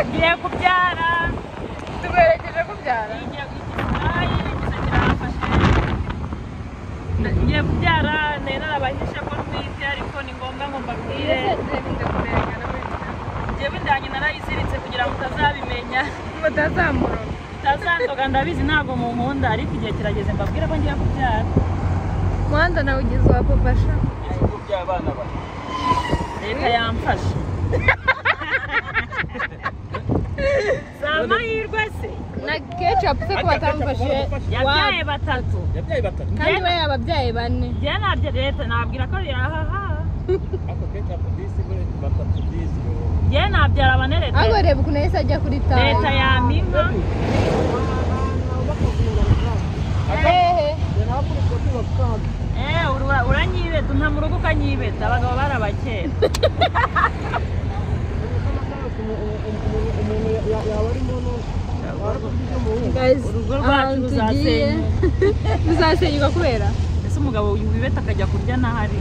ngiye kubyara tuberekeje kubyara ngiye kubyara nera abahisha ko twite ariko ni ngombwa ngo mbabwire njyewe ndanye narayiziritse kugira ngo utazabimenya utazandoga ndabizi ntabwo mu nkunda ariko igihe kirageze mbabwire ko ngiye kubyara Muhanda nawe ugize wa papasha kubyara abana bawe leta yamfasha amahirwe se na ketchup se ko batamufashe yabyaye batatu kandi we yababyaye bane njye nabyo leta nabwira ko yahaha ako ketchup disi batatu disi njye nabyara bane leta ahubwo reba ukuntu yahise ajya kuri tayi leta yamimpa uranyibeta nta mu rugo ukanyibeta abagabo barabakera urugo rwacu ruzasenyuka kubera ese umugabo wibeta akajya kurya n'ahari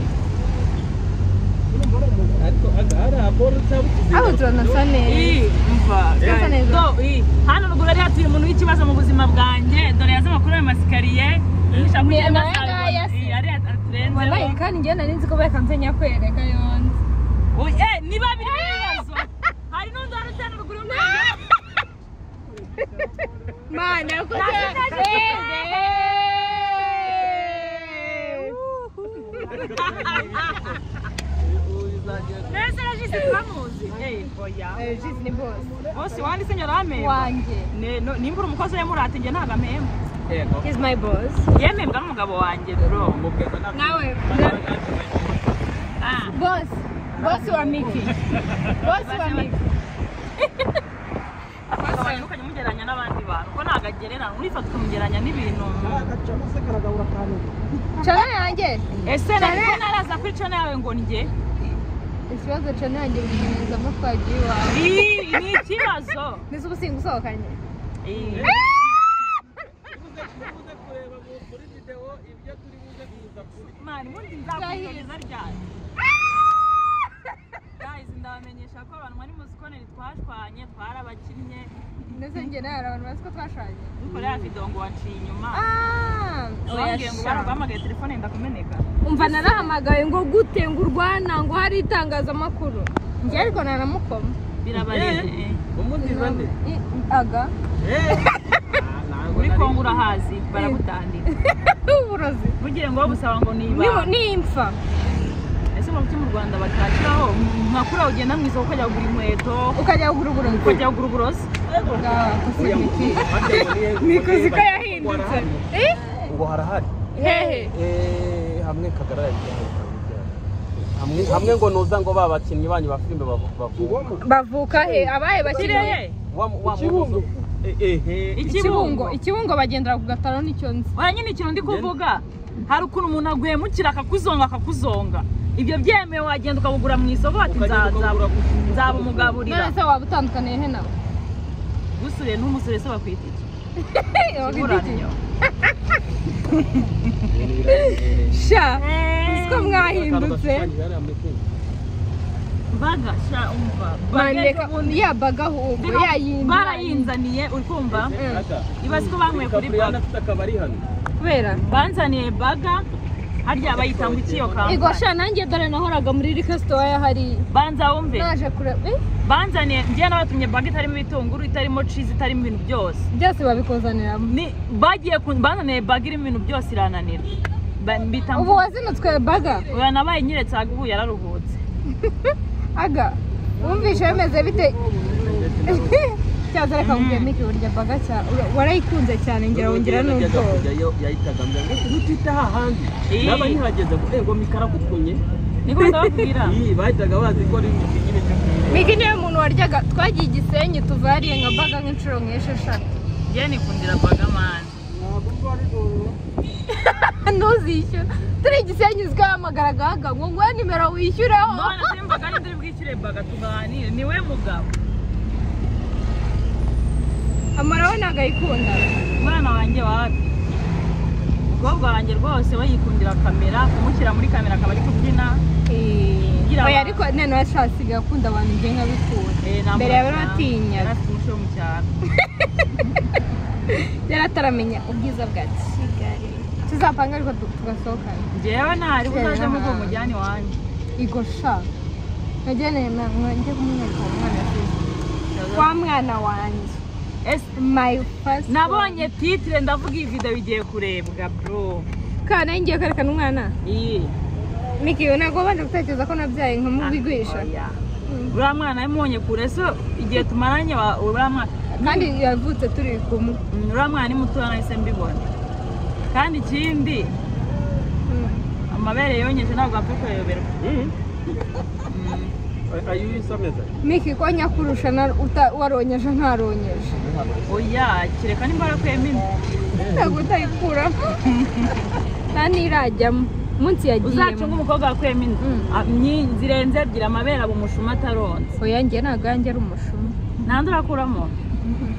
aho turanasa neza hano ruguru ari hatuye umuntu w'ikibazo mu buzima bwanjye dore yaza amakuru y'amasikariye kandi njye nari nzi ko bakanzenya kwereka yonze niba biri ibibazo hari n'undi wari utana ruguru mana neza jisi turamuzi oya jisi ni boss boss wandi se nyorame wanjye nimbura umukozi yamurate njye ntago amemba he's my boss yemembwa n'umugabo wanjye bro nawe boss wa Miki ukajya umugereranya n'abandi bantu ko ntago agererana urifata ukamugereranya n'ibintu chana yanjye ese naraza kuri chana yawe ngo njye ikibazo chana yanjye bigenza mu twagiye iwawe ni ikibazo nise ubusinga usohokanye mani ubundi nzakugereza ryari guys ndabamenyesha ko abantu bari mu sikoneri twashwanye twarabakinnye ndetse njye nawe abantu bazi ko twashwanye dukore ya video ngo wanciye inyuma wambwiye ngo baraguhamagaye telefone ndakumeneka umva narahamagaye ngo gute ngo urwana ngo hari itangazamakuru njye ariko naramukoma birabareze umudiza nde aga uri kongo urahazi baragutandika uburozi bugiye ngo busaba ngo nimfa ese mu Rwanda bakashiraho makuru ugenda mu isoko ukajya kugura inkweto ukajya kugura uburozi mikozi ko yahindutse ngo harahari hehe hamwe kagarara hamwe ngo nuza ngo babakinnyi banyu ba filime bavuka he abaye bakiriye ikibungo bagendera ku gataro nicyo nzi nyine ikintu ndi kuvuga hari ukuntu umuntu aguhemukira akakuzonga ibyo byemewe wagenda ukabugura mu isoko ati nzaba umugaburira none se waba utandukaniye he nawe gusure n'umusore se bakwita iki sha siko mwahindutse baga sha umva baga ahubwo barayinzaniye uri kumva ibaze ko banyweye kuri baga kubera banzaniye baga harya bayita ngo ikiyo kamba ego sha nanjye dore nahoraga muri restaurant ya hari banza wumve naje kureba banzaniye njye nabatumye baga itarimo ibitunguru itarimo cheese itarimo ibintu byose babikozanira bagiye banzaniye baga irimo ibintu byose irananira ubu wazinutswe baga oya nabaye nyiretse ubu yararuhutse aga wumvishe bimeze bite cyazara kamubwiye Miki urya baga warayikunze cyane ngira wongera n'ubwo yahitaga mbere ngo utita hahandi naba nyihageze ngo mikara kutunye niko ndababwira bahitaga bazi ko ari nyine Miki niyo muntu waryaga twagiye Gisenyi tuvariye nka baga nk'inshuro nk'esheshatu njye nikundira baga mani ntuzishyura turi Gisenyi zgahamagaraga ngo nguhe nimero wishyureho none simbaga n'indiri bwikire baga tuganire niwe mugabo amarawe ntago ayikunda umwana wanjye wapi umukobwa wanjye rwose we yikundira kamera kumushyira muri kamera akaba ari kubyina oya ariko none washasiga akunda abantu njye nkabikunda mbere yawe batinya afite umuco mu cyaro yarataramenya ubwiza bwa Kigali tuzapanga ariko tugasohokana njyewe ntari buzaje mu mujyani wanjye igosha nageneye njye kumwereka umwana wa mwana wanjye my first nabonye titre ndavuga iyi video igiye kurebwa bro kana ngiye kwerekana umwana Miki ntabwo banje gutekereza ko nabyaye nkamubigwisha uriya mwana yamunye kure so igihe tumaranye uriya mwana kandi yavutse turi kumwe uriya mwana ni muto nahise mbibona kandi ikindi amabere yonyeje ntabwo apfa kuyoberwa Miki ko nyakurusha waronyeje ntaronyeje oya kireka nimbara kwemina ntabwo utayikura ntanirajyamo munsi yagiyemo uzacunga umukobwa wakwemina zirenze ebyiri amabere aba umushuma ataronze oya njye ntabwo yanjye ari umushuma nandi urakuramo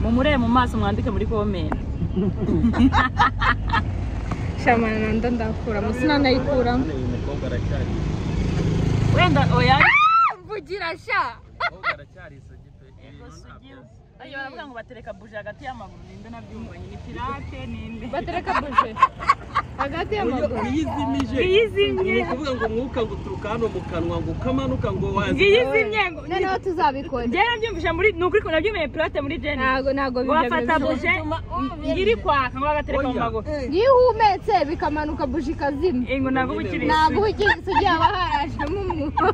mumurebe mu maso mwandike muri komenti shamana nanda ndakuramo sinanayikuramo wenda oya mvugira sha ayo baravuga ngo batereka buje hagati y'amaguru ninde nabyumvanye ni pirate ninde batereka buje hagati y'amaguru yizimye kuvuga ngo umwuka guturuka hano mu kanwa ngo ukamanuka ngo wazi yizimye noneho tuzabikora njye nabyumvisha muri nukuri ko nabyumeye pirate muri jeni ntabwo wafata buje ngiri kwaka ngo bagatereka mu maguru yihumetse bikamanuka buje ikazima ngo ntabwo ubukirisi ntabwo ubukirisi ugiye aba harajemo umwuka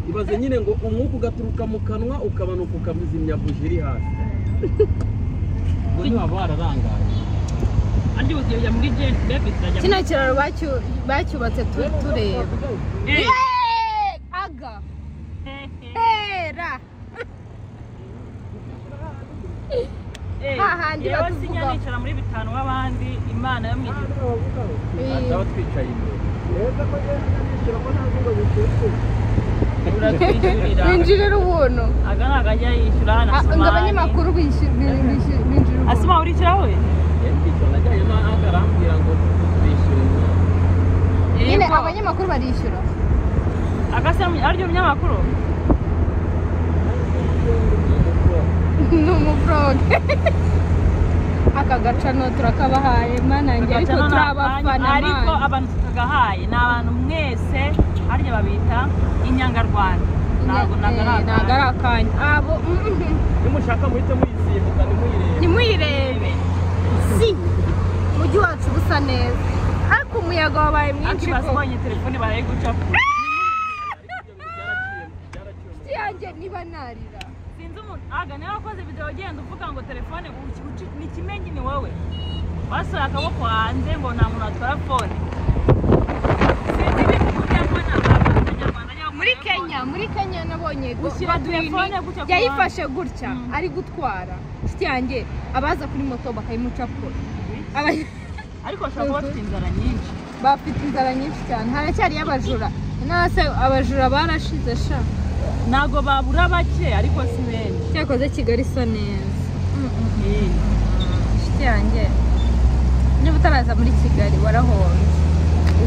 ibaze nyine ngo umwuka ugaturuka mu kanwa ukamanuka ukamuzimya buje iri hasi ngo niba bararangaye andi ugiye muri jeni bebe turajya kino kiraro bacyubatse tureba aga era hahandi yewe sinya nicara muri bitanu w'abandi imana yo mwijuru ataba twicaye imbere neza ko yishyura ko ntabwo ngo bishyure binjirira ubuntu aga ntabwo ajya yishyura hano ngo abanyamakuru binjira asima urikira we najyanye n'agarambwira ngo bishyure nyine abanyamakuru barishyura agasa aryo munyamakuru ni umufroge aka gacano turakabahaye mana njye ariko turabafana ariko abantu tutagahaye ni abantu mwese harya babita inyangarwanda ntabwo ari akanya abo nimushaka muhite muyisimbuka nimuyirebe si mujyi wacu busa neza ariko umuyaga wabaye mwinshi ko basibonye telefone barayigucapo yanjye niba narira sinzi umuntu aga niba wakoze video ugenda uvuga ngo telefone n'ikimenyi ni wowe basohoye akaboko hanze ngo nta muntu atwara fone sinzi ibintu byabona muri Kenya nabonye gushyira telefone gutya yayifashe gutya ari gutwara inshuti yanjye abaza kuri moto bakayimucapura ariko bashobora kuba bafite inzara nyinshi bafite inzara nyinshi cyane haracyariyo abajura nase abajura barashize sha ntabwo babura bake ariko si benshi cyakoze Kigali isa neza inshuti yanjye niba utaraza muri Kigali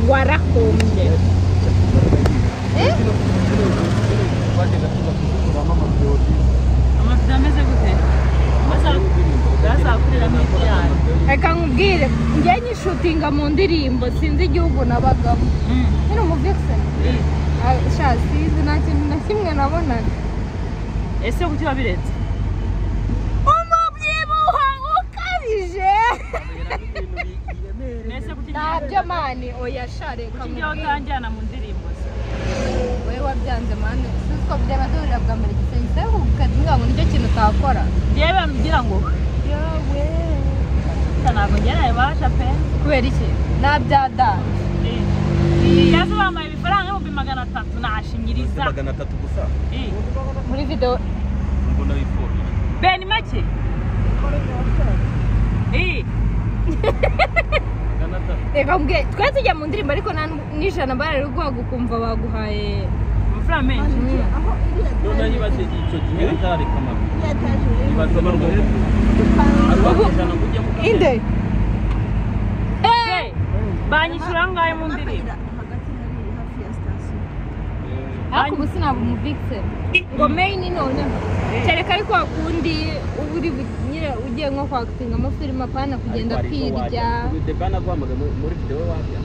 warahombye amavido ameze gute bazakuriramo ibyana reka nkubwire njye nyishutinga mu ndirimbo sinzi igihugu nabagamo nyine umuvixen sha sinzi nta kintu na kimwe nabonaga ese kuki wabiretse umubyibuho ukabije ntabyo mani oya sha reka kuki njyewe utanjyana mu ndirimbo wowe wabyanze mani sinzi ko byaba duhurira bwa mbere gisenge ukagira ngo nicyo kintu utakora yewe bambwira ngo yewe ntabwo njyanaye basha pe kubera iki nabyadanje yazo bambaye ibifaranga y'ibihumbi 300 nashingiriza 300 gusa muri video mbona ifumbire beni make reka mbwe twese tujya mu ndirimbo ariko n'ijana barari guhaga ukumva baguhaye amafaranga menshi none nibaze icyo gihe nzareka amabi nibaze amarwo inde banyishyura ngahe mu ndirimbo ariko ubu sinaba umuvixen ngo main none kereka ariko akundi uburi nyine ugiye nko kwakitinga amafilime apana kugenda kwirya The Ban aguhamagaye muri video wabya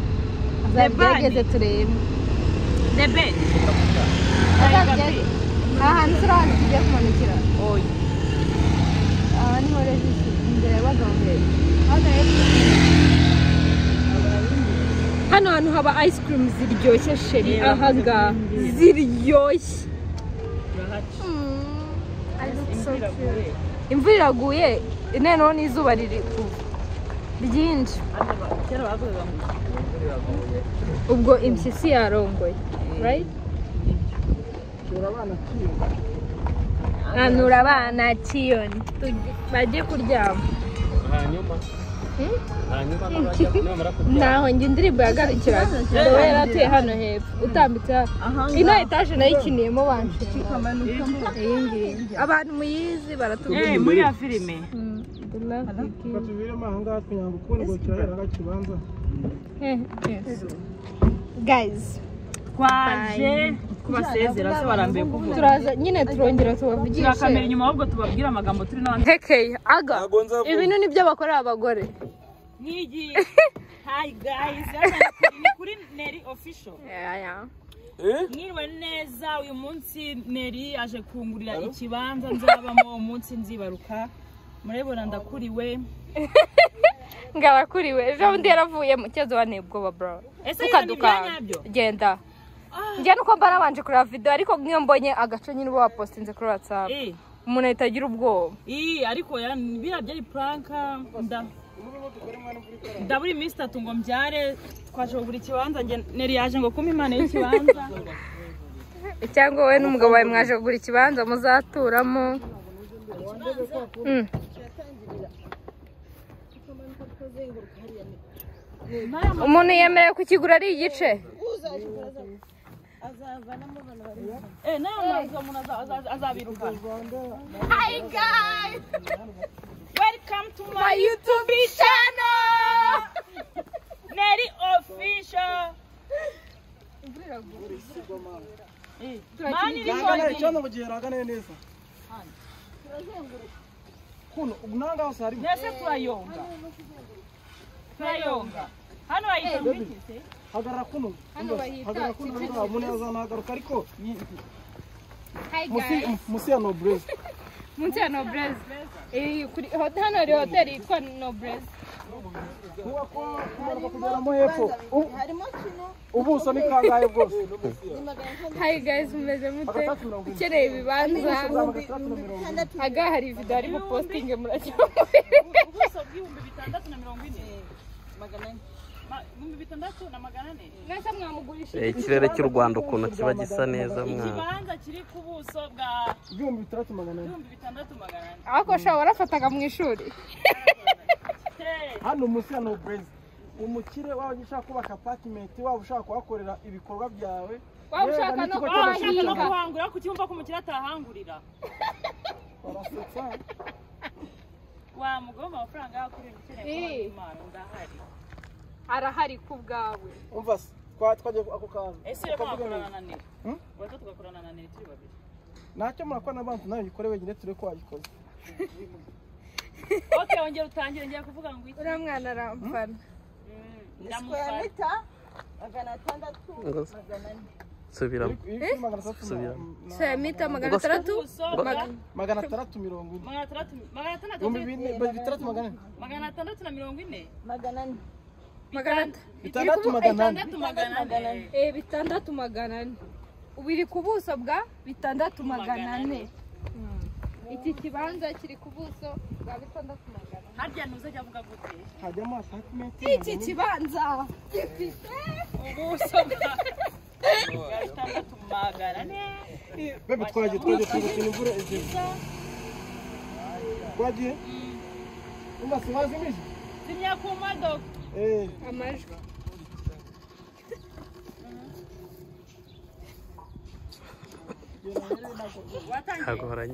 azageze turebe The Ben ahantu turahantu tugiye kumanukira oya aha niho rero imbere y'abagabo mbere hano hantu haba ice cream ziryoshye sheri ahangaha ziryoshye imvura iraguye noneho n'izuba riri kuva ryinshi ubwo impyisi yarongoye right anura abana Tiyoni bajye kuryama hanyuma naho njye indirimbo yagarukira wowe yarateye hano hepfo utambitse ino etaje nayo ikiniyemo banshinga iyi ngiyi abantu muyizi baratubwira muri ya filime guys twaje kubasezera se barambiye kuvuga turaza nyine turongera tubavugishe turakamera inyuma ahubwo tubabwira amagambo turi n'abandi hekeye aga ibintu nibyo bakorera abagore nk'igi hi guys ni kuri Neri official mwiriwe neza uyu munsi Neri aje kungurira ikibanza nzabamo umunsi nzibaruka murabona ndakuriwe ngarakuriwe ejo bundi yaravuye mu cyezo wa nebwo bro tukaduka genda njye nuko mbarabanje kureba video ariko ngiyo mbonye agace nyine bo wapostinze kuri WhatsApp umuntu ahitagira ubwoba ariko bira byari prank ndaburi Mr. Tungo mbyare twaje kugura ikibanza nge Neri yaje ngo kuma imana y'ikibanza cyangwa wowe n'umugabo wawe mwaje kugura ikibanza muzaturamo umuntu yemerewe kukigura ari igice Hi guys, welcome to my YouTube channel Neri official. Mani ni cyane bugiheraga neza kuno ubunanga hose hari nese turayonga hano bayitambikise hagarara kuno hagarara kuno umuntu yazanagaruka ariko musi ya Noblesse munsi ya Noblesse kuri hano hari hotel yitwa Noblesse kuko kugeramo hepfo ubuso ni kangahe bwose hi guys mumeze mute ukeneye ibibanza aga hari video ari posting muracyamo ubuso bw'ibihumbi 640 nese mwamugurisha ikirere cy'u Rwanda ukuntu kiba gisa neza mwana ikibanza kiri ku buso bwa 640 ako sha warafataga mu ishuri hano musi ya Noblesse umukire wawe ushaka kubaka apartment wawe ushaka kuhakorera ibikorwa byawe wawe ushaka no kuhangura kucyumva ko umukire atahangurira barasetsa wa mugoma amafaranga yakuri ukeneye Imana ndahari arahari ku bwawe umva twagiye ako kantu ese rero mwakorana na Neri waje tugakorana na Neri turi babiri nacyo murakora n'abantu nayo bikore wenyine ture ko wagikoze okay ongera utangire ngiye kuvuga ngo iki uriya mwana aramfana ndamufata 600 subira se mita 600 600 ubiri ku buso bwa 600 iki kibanza kiri ku buso bwa 600 harya ntuzajya avuga gute hajyamo apartment iki kibanza gifite ubuso bwa 600 bebe twagiye imvura ejo twagiye umva simazimije zimya ku modoka amajwi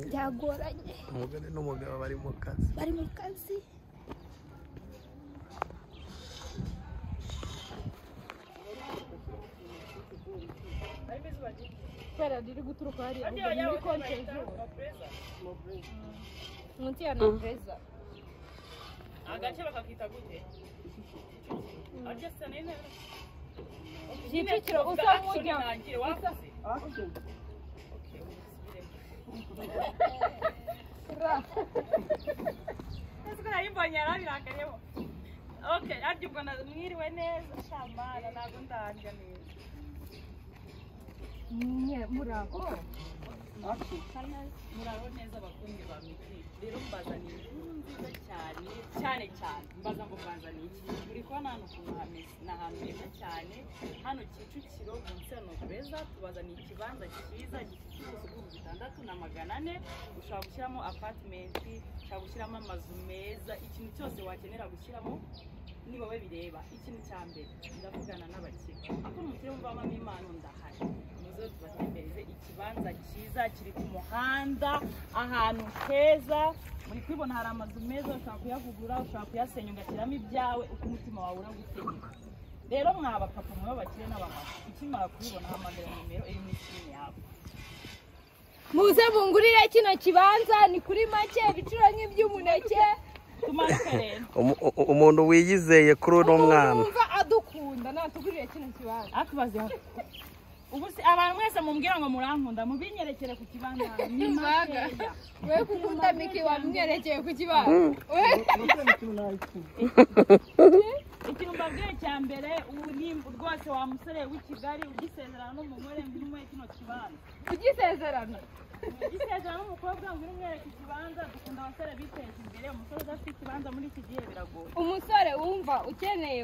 byagoranye umugore n'umugabo bari mu kazi itara riri guturuka hariya muri konteje munsi ya Nobreza agace bakakita gute agesa nene Kicukiro usa nk'ujya Okay, ariko ubwo mwiriwe neza shamana ntabwo ndanja neza. Muraho. Muraho neza abakunzi ba Miki. Rero mbazaniye inkuru nziza cyane mbaza ngo mbazaniye iki. Uri kubona hano ukuntu hameze n'ahantu heza cyane. Hano Kicukiro munsi ya Nobreza tubazaniye ikibanza cyiza gifite ubuso bw'6,400. Ushobora gushyiramo apartment, ushobora gushyiramo amazu meza, ikintu cyose wakenera gushyiramo ni wowe bireba. Ikintu cya mbere ndavugana n'abakire. Ako mukire muvamo impano ndahari. Muzo tubatembereze ikibanza cyiza kiri ku muhanda ahantu heza. Muri kwibona hari amazu meza ushaka kuyavugura, ushaka kuyasenya ugashyiramo ibyawe uko umutima wawe uragutegeka. Rero mwaba papa mwe bakire n'abamama. Ikimara kubibona hamagara nimero iri muri screen yawe. Muze bungurire kino kibanza ni kuri make ibiciro nk'iby'umuneke. Umuntu wiyizeye kuri uno mwana umva adukunda natugurire kino kibanza akubaze ubu si abantu mwese mumbwira ngo murankunda mubinyerekere ku kibanza nimaga we kukunda Miki wamwerekeye ku kibanza ikintu mbabwiye cya mbere ubu rwose wa musore w'i Kigali ugisezerana n'umugore ngirumwe kino kibanza ugisezerana Isezerano n'umukobwa ngo urumwereke ikibanza dukunda abasore biteza imbere umusore udafite ikibanza muri iki gihe biragoye umusore wumva ukeneye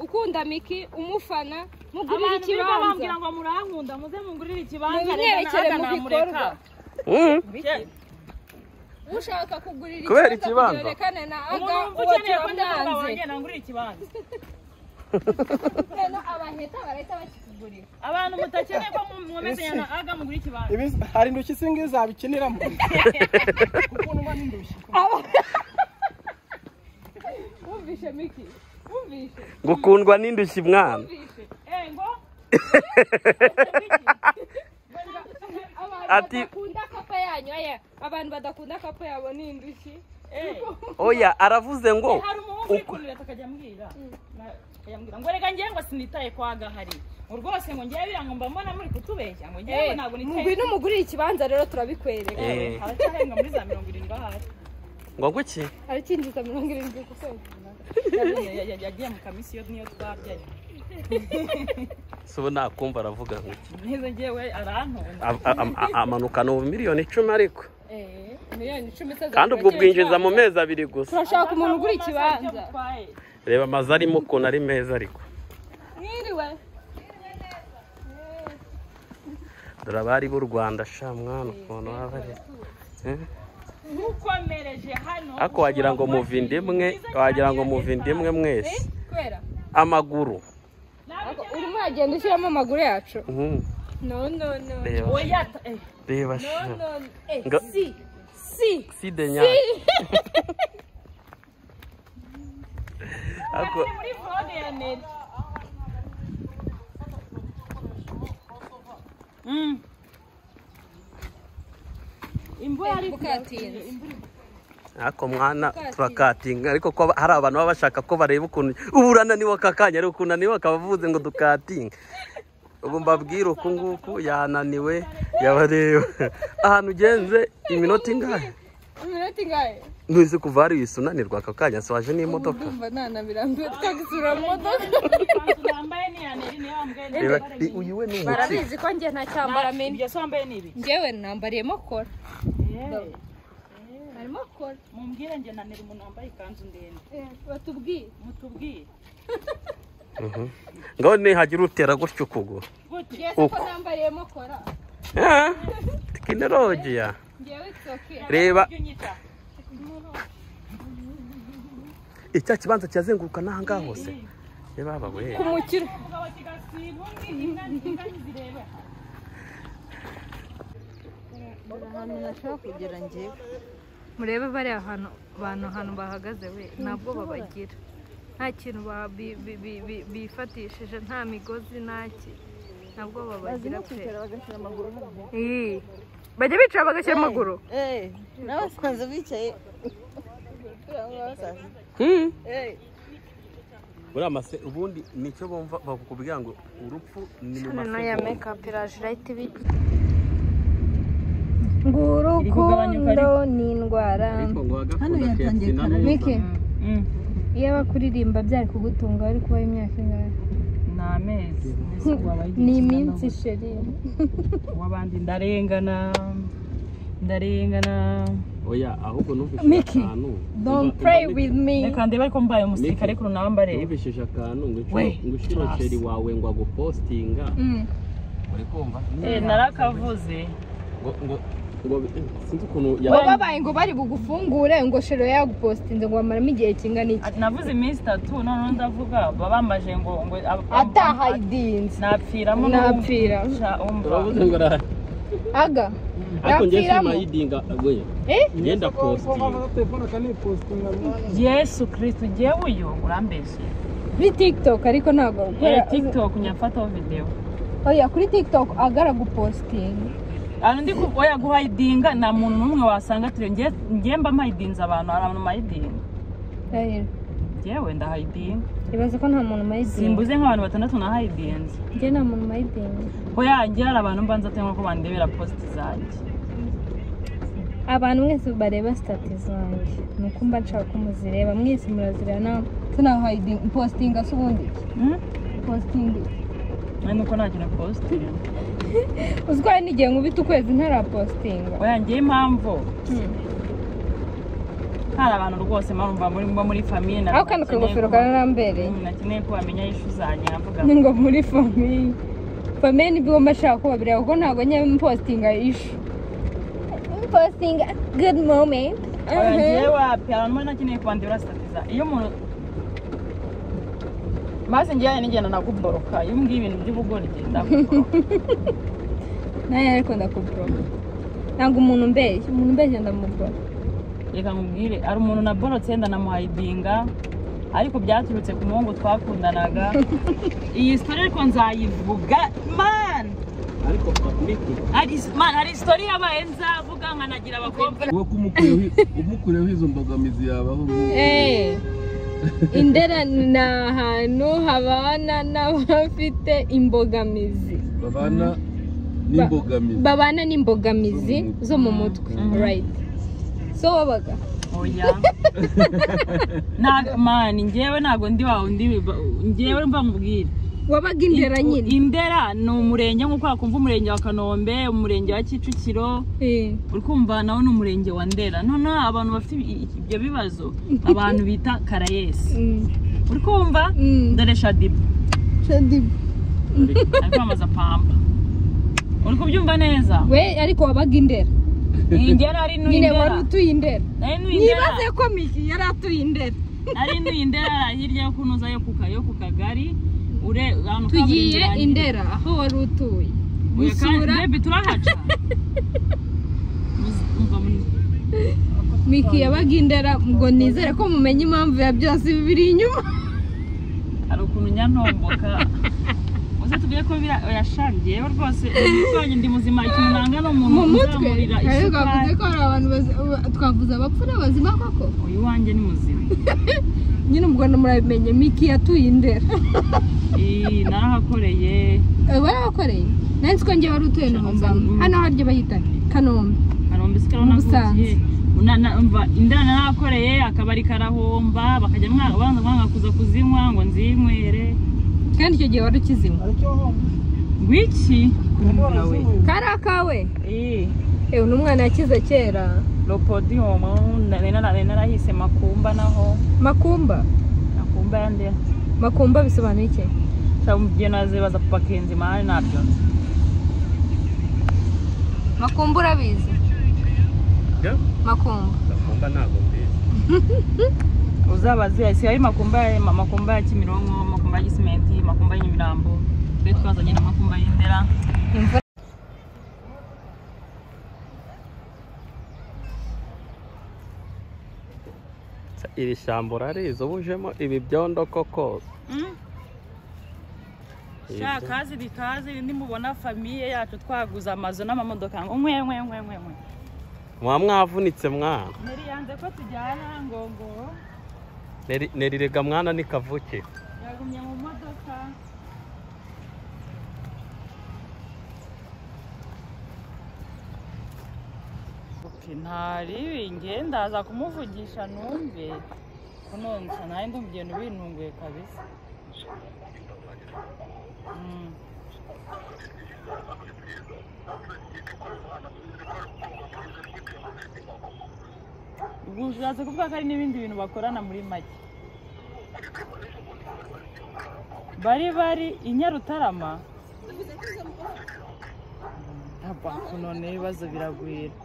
ukunda Miki umufana mugurira ikibanza bambwira ngo murankunda muze mungurire ikibanza reka namureka ushaka kugurira ikibanza rekane na aga ukeneye ko ndabanje nangurira ikibanza Neno abaheta barahita bakikugurira abantu mutakeneye ko mwomezanya na aga mugura ikibanza hari indushyi singi zabikiniramo kuko numva n'indushyi umvishe Miki umvishe gukundwa n'indushyi mwana ngo ati bakunda kapa yanyu aya abantu badakunda kapa yabo ni indushyi oya aravuze ngo hari umuhungu wikunira takajya mbwira yambwira ngo rega ngiye ngo sinitaye kwa gahari urwose ngo ngiye birango mba mbona muri kutubeshya ngo ngiye ntabwo nitaye ngwino umugurire ikibanza rero turabikwereka haracyarenga muri za 70 ahari ngo guki arakinjiza 70 ku kwezi yagiye mu kamisiyo niyo twabyaye so nakumva aravuga ngo neza ngiye arantonda amanukana ubu miliyoni 10 ariko miliyoni 10 kandi ubwo bwinjiza mu mezi 2 gusa turashaka umuntu ugura ikibanza reba amazi arimo ukuntu ari meza ariko mwiriwe dore abari b'u Rwanda sha mwana ukuntu baba ari ukomereje hano ako wagira ngo muvindimwe mwese kwera amaguru urimo agenda ushyiramo amaguru yacu no oya reba sha si denya ako muri vlog ya Neri imvura ari bukatinze ako mwana turakatinga ariko ko hari abantu baba bashaka ko bareba ukuntu uburananiwe akakanya ari ukunaniwe akabavuze ngo dukatinga ubu mbabwira uku nguku yananiwe yabareba ahantu ugenze iminota ingahe ntuzi kuva hari wisunanirwa akakanya so waje n'imodoka ndumva nanabirambiwe twagisura mu modoka yambaye ni ya Neri niyo ambwe reba uyu we ni umuti barabizi ko njye nta cyambara meni ibyo sambaye ni ibi njyewe nambariyemo kora harimo kora mumbwire njye nanira umuntu wambaye ikanzu ndende batubwiye mutubwire ngo nihagira utera gutyo ukuguru yese ko nambariyemo kora tekinolojiya njyewe itsoke reba icya kibanza cyazenguruka n'ahangaha hose reba aba we kumukira ahantu nashaka kugera njyewe murebe bariya abantu hano bahagaze we ntabwo babagira nta kintu bifatishije nta migozi ntaki ntabwo bazi babagira no pe kwicara bagashyira amaguru hano. bajya bicara bagashyira amaguru n'abasaza bicaye buriya mase ubundi nicyo bumva bakubwira ngo urupfu ni mu hano ya masegonda. makeup iraje irahita ibi ngo urukundo ni indwara ariko ngo Hano agakunda yatangiye KFC na kare. Neza. Miki iyo bakuririmba byari kugutunga wari kubaho imyaka ingahe ni amezi ni iminsi sheri w'abandi ndarengana oya ahubwo numvise Miki, akantu don't pray with me reka ndebe ariko mbaye umusirikare ariko nawe mbareba numvise akantu ngo We, ushiro class. sheri wawe ngo agupostinga uri kumva narakavuze ngo sinzi ukuntu bo babaye ngo bari bugufungure ngo shero yagupostinze ngo bamaramo igihe kingana iki navuze iminsi 3 noneho ndavuga babambaje ngo atahayidinze napfiramo napfira uravuze ngo aga ariko njye napfiramo simayidinga we ngenda postinga telefone akanipostinga Yesu Kristo jewe uyu urambeshe kuri TikTok ariko ntabwo TikTok nyafataho video oya kuri TikTok agaragupostinga ndi oya guhayidinga nta muntu n'umwe wasanga turi ngiye mba mayidinze abantu hari abantu mayidinga jewe ndahayidinga ibaze ko nta muntu mayidinga simbuze nk'abantu 6 nahayidinze njye nta muntu mayidinga oya ngiye hari abantu mbanza atema ko bandebera post zanjye abantu mwese bareba stati zanjye nuko mba nshaka ko muzireba mwese murazireba nawe tunahayidinga postinga se ubundi postinga nuko ntagira post uzwaye n'igihe nkubita ukwezi ntarapostinga oya ngiye impamvu hari abantu rwose marumva muri famille na aho kano kagofero karanambereye nakeneye ko bamenya ishu zanjye nkavuga ni ngo muri famille nibwo mbashaka ko babireba kuko ntabwo njya postinga ishu postinga good moment oya ngiye wapi abantu nakeneye kubandebera statiza iyo umuntu maze ngiye nigenda nakuboroka iyo mbwiye ibintu by'ubugoryi ndakuboroka naye ariko ndakuboroka ntabwo umuntu mbeshya ndamubora reka nkubwire ari umuntu naborotse ndanamuhayidinga ariko byaturutse ku muhungu twakundanaga iyi story ariko nzayivuga man ariko Miki hari story yabaye nzavuga nkanagira abakobwa wowe umukureho izo mbogamizi yabaho Indera ni ahantu habana n'abafite imbogamizi babana n'imbogamizi zo mu mutwe right so wabaga oya mani njyewe ntabwo ndi wawe njyewe mba nkubwire wabaga Indera nyine Indera ni umurenge nk'uko wakumva umurenge wa Kanombe umurenge wa Kicukiro uri kumva nawe ni umurenge wa Ndera noneho abantu bafite ibyo bibazo abantu bita Karayesi uri kumva Ndere Shadibu ariko amaza pamba uri kubyumva neza we ariko wabaga Indera Indera ari nyine wari utuye Indera nibaze ko Miki yari atuye Indera ari Indera hirya yo kunoza yo ku kagari tugiye Indera aho wari utuye gusura baby turahaca Miki yabaga Indera ngo nizere ko mumenye impamvu ya byose bibiri inyuma hari ukuntu nyantomboka uze tugiye ko yashangiye rwose twanye ndi muzima ikintu nanga no mu mutwe ariko avuze ko hari abantu twavuze abapfura bazima koko uyu wanjye ni muzima nyine ubwo murabimenye Miki yatuye Indera narahakoreye warahakoreye nansi ko njye wari utuye n'umuzamu hano harya bahita Kanombe sikaro navuye Indera narahakoreye akabari karahomba bakajya mwanga kuza kuzinywa ngo nzinywere kandi icyo gihe wari ukizinywa wiki kari akawe n'umwana yakize kera Lopodium narahise Makumba naho Makumba ya Ndera Makumba bisobanuye iki cyangwa nazibaza papa Kenzi mari nabyo Makumba urabizi Makumba ntabwo mbizi uzabaze isi ari Makumba ya Kimironko Makumba ya Gisimenti Makumba y'Imirambo twe twazanye na Makumba y'Indera iri shyamba urarizi ubujemo ibi byondo koko sha kazi bikazi nimubona famiye yacu twaguza amazu n'amamodoka ngo nkwe mwavunitse mwana neri yanze ko tujyana ngo neri rega mwana ni kavuke yagumye mu modoka ntari ndaza kumuvugisha numve kunonsa nawe ndumva ibintu bintunguye kabisa ubwo ushatse kuvuga ko hari n'ibindi bintu bakorana muri make bari i Nyarutarama ntabwo none ibibazo biragwira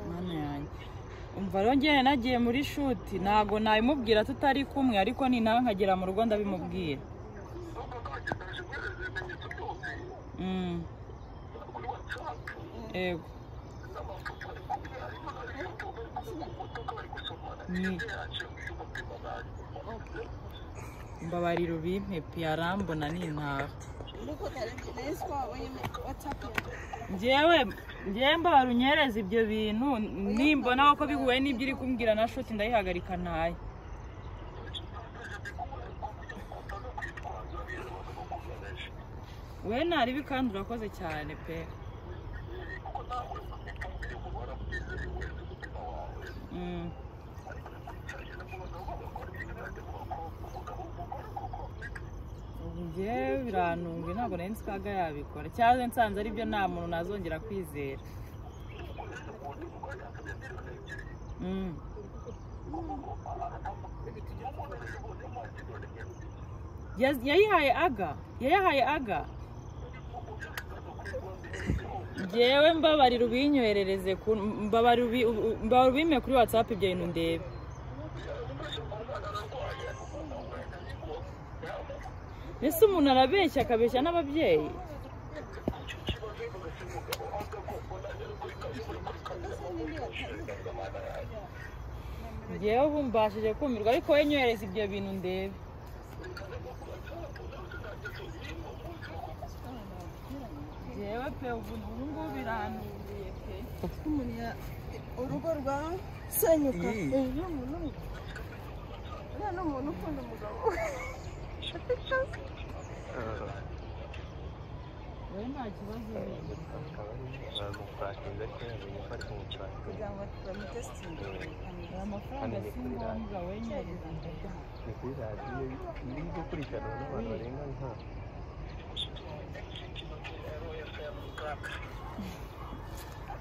mana yanjye umva rero njyewe nagiye muri shuti ntago nabimubwira tutari kumwe ariko ni nawe nkagera mu rugo ndabimubwira ego mbabarira ubimpepe arambona n'intaha njyewe mbabara unyereza ibyo bintu nimbona ko bihuye n'ibyo uri kumbwira na shuti ndayihagarika ntaye we ntaribi kandi urakoze cyane pe njyewe birantunga ntabwo nari nzi kaga yabikora cyangwa nsanze aribyo nta muntu nazongera kwizera yayihaye aga njyewe mbabarira ubinyoherereze mbabarira ubime kuri WhatsApp ibyo bintu ndebe ese umuntu arabeshya akabeshya n'ababyeyi njyewe ubu mbashije kumirwa ariko we nyohereza ibyo bintu ndebe njyewe pe ubu ngubu birantunguye pe urugo rwasenyuka hejuru y'umuntu umwe uriya ni umuntu ukunda umugabo we wowe nta kibazo kugira ngo bamutesitinge amafaranga si ngombwa we nyohereza ndaguha ni kuri radiyo iri gukurikirana n'abantu barenga nka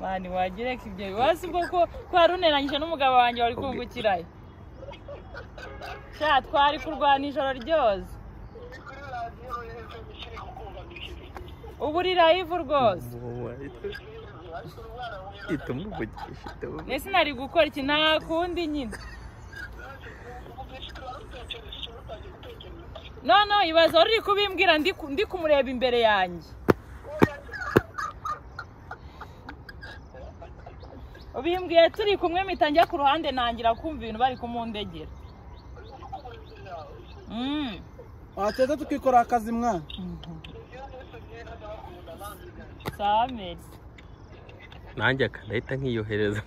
mani wagira ko ibyo bibazo ubwo ko twaruneranyije n'umugabo wanjye wari kungukirayo sha twari kurwana ijoro ryose ubu uri live rwose nese nari gukora iki nta kundi nyine no ibazo uri kubimbwira ndi kumureba imbere yanjye ubimbwiye turi kumwe mitangira ku ruhande nangira kumva ibintu bari kumundegera wateza tukikora akazi mwana samedi nanjye akandahita nkiyohereza